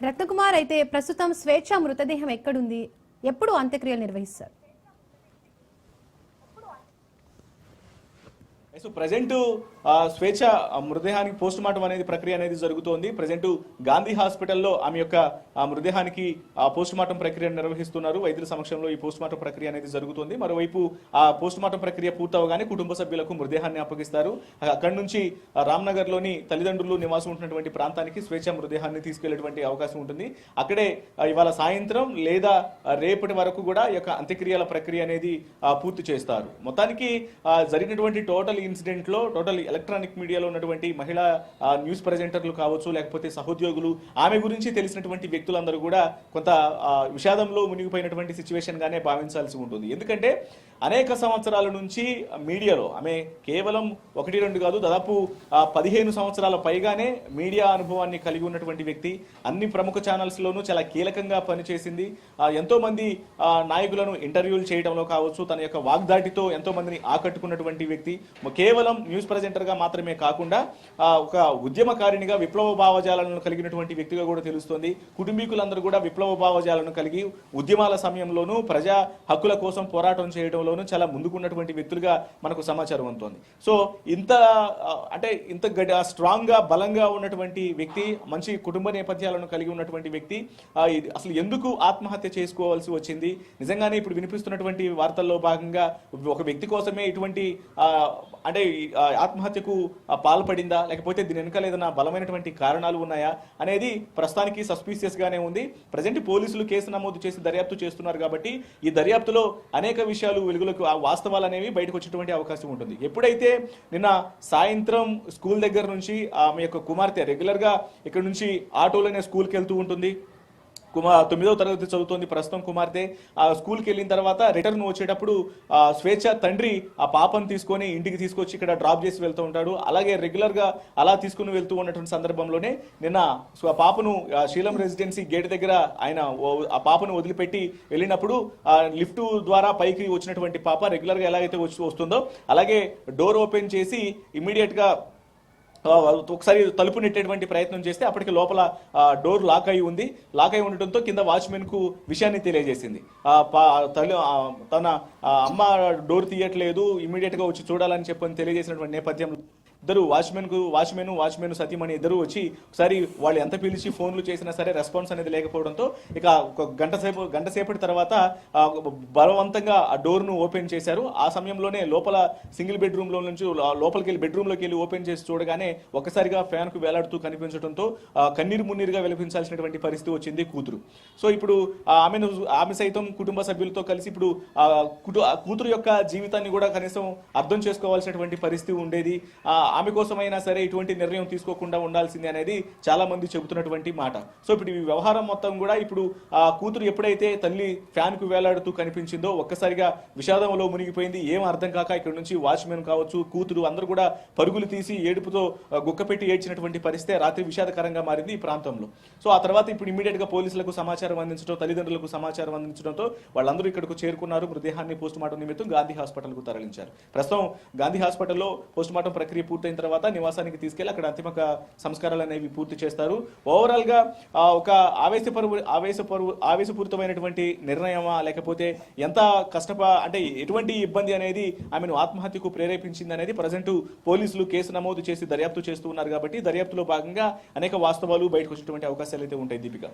రత్నకుమార్ అయితే ప్రస్తుతం స్వేచ్ఛ మృతదేహం ఎక్కడుంది, ఎప్పుడు అంత్యక్రియలు నిర్వహిస్తారు? సో ప్రజెంట్ స్వేచ్ఛ మృతదేహానికి పోస్ట్ మార్టం అనేది ప్రక్రియ అనేది జరుగుతోంది. ప్రజెంట్ గాంధీ హాస్పిటల్లో ఆమె యొక్క మృతదేహానికి పోస్ట్ మార్టం ప్రక్రియ నిర్వహిస్తున్నారు. వైద్యుల సమక్షంలో ఈ పోస్ట్ మార్టం ప్రక్రియ అనేది జరుగుతుంది. మరోవైపు ఆ పోస్ట్ మార్టం ప్రక్రియ పూర్తవగానే కుటుంబ సభ్యులకు మృతదేహాన్ని అప్పగిస్తారు. అక్కడి నుంచి రామ్నగర్లోని తల్లిదండ్రులు నివాసం ఉంటున్నటువంటి ప్రాంతానికి స్వేచ్ఛ మృతదేహాన్ని తీసుకెళ్లేటువంటి అవకాశం ఉంటుంది. అక్కడే ఇవాళ సాయంత్రం లేదా రేపటి వరకు కూడా ఈ యొక్క అంత్యక్రియల ప్రక్రియ అనేది పూర్తి చేస్తారు. మొత్తానికి జరిగినటువంటి టోటల్ ఇన్సిడెంట్ లో టోటల్ ఎలక్ట్రానిక్ మీడియాలో ఉన్నటువంటి మహిళా న్యూస్ ప్రెజెంటర్లు కావచ్చు, లేకపోతే సహోద్యోగులు, ఆమె గురించి తెలిసినటువంటి వ్యక్తులందరూ కూడా కొంత విషాదంలో మునిగిపోయినటువంటి సిచ్యువేషన్ గానే భావించాల్సి ఉంటుంది. ఎందుకంటే అనేక సంవత్సరాల నుంచి మీడియాలో ఆమె కేవలం 1-2 కాదు, దాదాపు 15 సంవత్సరాల పైగానే మీడియా అనుభవాన్ని కలిగి ఉన్నటువంటి వ్యక్తి. అన్ని ప్రముఖ ఛానల్స్ లోనూ చాలా కీలకంగా పనిచేసింది. ఎంతో మంది నాయకులను ఇంటర్వ్యూలు చేయడంలో కావచ్చు, తన యొక్క వాగ్దాటితో ఎంతో మందిని ఆకట్టుకున్నటువంటి వ్యక్తి. కేవలం న్యూస్ ప్రెజెంటర్ గా మాత్రమే కాకుండా ఒక ఉద్యమకారినిగా విప్లవ భావజాలను కలిగినటువంటి వ్యక్తిగా కూడా తెలుస్తోంది. కుటుంబీకులందరూ కూడా విప్లవ భావజాలను కలిగి ఉద్యమాల సమయంలోనూ ప్రజా హక్కుల కోసం పోరాటం చేయడంలోనూ చాలా ముందుకున్నటువంటి వ్యక్తులుగా మనకు సమాచారం అందుతోంది. సో ఇంత స్ట్రాంగ్ గా బలంగా ఉన్నటువంటి వ్యక్తి, మంచి కుటుంబ నేపథ్యాలను కలిగి ఉన్నటువంటి వ్యక్తి అసలు ఎందుకు ఆత్మహత్య చేసుకోవాల్సి వచ్చింది? నిజంగానే ఇప్పుడు వినిపిస్తున్నటువంటి వార్తల్లో భాగంగా ఒక వ్యక్తి కోసమే ఇటువంటి ఆత్మహత్యకు పాల్పడిందా, లేకపోతే దీని వెనకాల ఏదైనా బలమైనటువంటి కారణాలు ఉన్నాయా అనేది ప్రస్తుతానికి సస్పీషియస్ గానే ఉంది. ప్రజెంట్ పోలీసులు కేసు నమోదు చేసి దర్యాప్తు చేస్తున్నారు కాబట్టి ఈ దర్యాప్తులో అనేక విషయాలు వెలుగులోకి, వాస్తవాలు అనేవి బయటకు వచ్చేటువంటి అవకాశం ఉంటుంది. ఎప్పుడైతే నిన్న సాయంత్రం స్కూల్ దగ్గర నుంచి ఆమె యొక్క కుమార్తె రెగ్యులర్ గా ఇక్కడ నుంచి ఆటోలోనే స్కూల్కి వెళ్తూ ఉంటుంది. 9వ తరగతి చదువుతోంది ప్రస్తుతం కుమార్తె. ఆ స్కూల్కి వెళ్ళిన తర్వాత రిటర్న్ వచ్చేటప్పుడు స్వేచ్ఛ తండ్రి ఆ పాపను తీసుకొని ఇంటికి తీసుకొచ్చి ఇక్కడ డ్రాప్ చేసి వెళ్తూ ఉంటాడు. అలాగే రెగ్యులర్ గా అలా తీసుకుని వెళ్తూ ఉన్నటువంటి సందర్భంలోనే నిన్న పాపను శీలం రెసిడెన్సీ గేట్ దగ్గర ఆయన ఆ పాపను వదిలిపెట్టి వెళ్ళినప్పుడు లిఫ్ట్ ద్వారా పైకి వచ్చినటువంటి పాప రెగ్యులర్ గా ఎలాగైతే వస్తుందో అలాగే డోర్ ఓపెన్ చేసి ఇమ్మీడియట్ గా ఒకసారి తలుపు నెట్టేటువంటి ప్రయత్నం చేస్తే అప్పటికి లోపల డోర్ లాక్ అయి ఉండటంతో కింద వాచ్మెన్ కు విషయాన్ని తెలియజేసింది. తన అమ్మ డోర్ తీయట్లేదు, ఇమీడియట్ గా వచ్చి చూడాలని చెప్పని తెలియజేసినటువంటి నేపథ్యంలో ఇద్దరు వాచ్మెన్ సతీమణి ఇద్దరు వచ్చి ఒకసారి వాళ్ళు ఎంత పిలిచి ఫోన్లు చేసినా సరే రెస్పాన్స్ అనేది లేకపోవడంతో ఇక ఒక గంట సేపటి తర్వాత బలవంతంగా ఆ డోర్ ను ఓపెన్ చేశారు. ఆ సమయంలోనే లోపల సింగిల్ బెడ్రూమ్ లో నుంచి లోపలికి వెళ్ళి బెడ్రూమ్ లోకి వెళ్ళి ఓపెన్ చేసి చూడగానే ఒక్కసారిగా ఫ్యాన్ కు వేలాడుతూ కనిపించడంతో కన్నీరు మున్నీరుగా విలపించాల్సినటువంటి పరిస్థితి వచ్చింది కూతురు. సో ఇప్పుడు ఆమె సైతం కుటుంబ సభ్యులతో కలిసి ఇప్పుడు కూతురు యొక్క జీవితాన్ని కూడా కనీసం అర్థం చేసుకోవాల్సినటువంటి పరిస్థితి ఉండేది. ఆమె కోసమైనా సరే ఇటువంటి నిర్ణయం తీసుకోకుండా ఉండాల్సిందే అనేది చాలా మంది చెబుతున్నటువంటి మాట. సో ఇప్పుడు ఈ వ్యవహారం మొత్తం కూడా ఇప్పుడు కూతురు ఎప్పుడైతే తల్లి ఫ్యాన్ కు వేలాడుతూ కనిపించిందో ఒక్కసారిగా విషాదంలో మునిగిపోయింది. ఏం అర్థం కాక ఇక్కడ నుంచి వాచ్మెన్ కావచ్చు, కూతురు అందరూ కూడా పరుగులు తీసి ఏడుపుతో గుక్కపెట్టి ఏడ్చినటువంటి పరిస్థితి రాత్రి విషాదకరంగా మారింది ఈ ప్రాంతంలో. సో ఆ తర్వాత ఇప్పుడు ఇమీడియట్ గా పోలీసులకు సమాచారం అందించడం, తల్లిదండ్రులకు సమాచారం అందించడంతో వాళ్ళందరూ ఇక్కడకు చేరుకున్నారు. మృతదేహాన్ని పోస్ట్ మార్టం నిమిత్తం గాంధీ హాస్పిటల్ కు తరలించారు. ప్రస్తుతం గాంధీ హాస్పిటల్లో పోస్ట్ మార్టం ప్రక్రియ పూర్తయిన తర్వాత నివాసానికి తీసుకెళ్లి అక్కడ అంతిమ సంస్కారాలు అనేవి పూర్తి చేస్తారు. ఓవరాల్ గా ఒక ఆవేశపూరితమైనటువంటి నిర్ణయమా, లేకపోతే ఎంత ఎటువంటి ఇబ్బంది అనేది ఆమెను ఆత్మహత్యకు ప్రేరేపించింది అనేది ప్రజెంట్ పోలీసులు కేసు నమోదు చేసి దర్యాప్తు చేస్తూ ఉన్నారు. కాబట్టి దర్యాప్తులో భాగంగా అనేక వాస్తవాలు బయటకు వచ్చేటువంటి అవకాశాలు అయితే ఉంటాయి. దీపిక.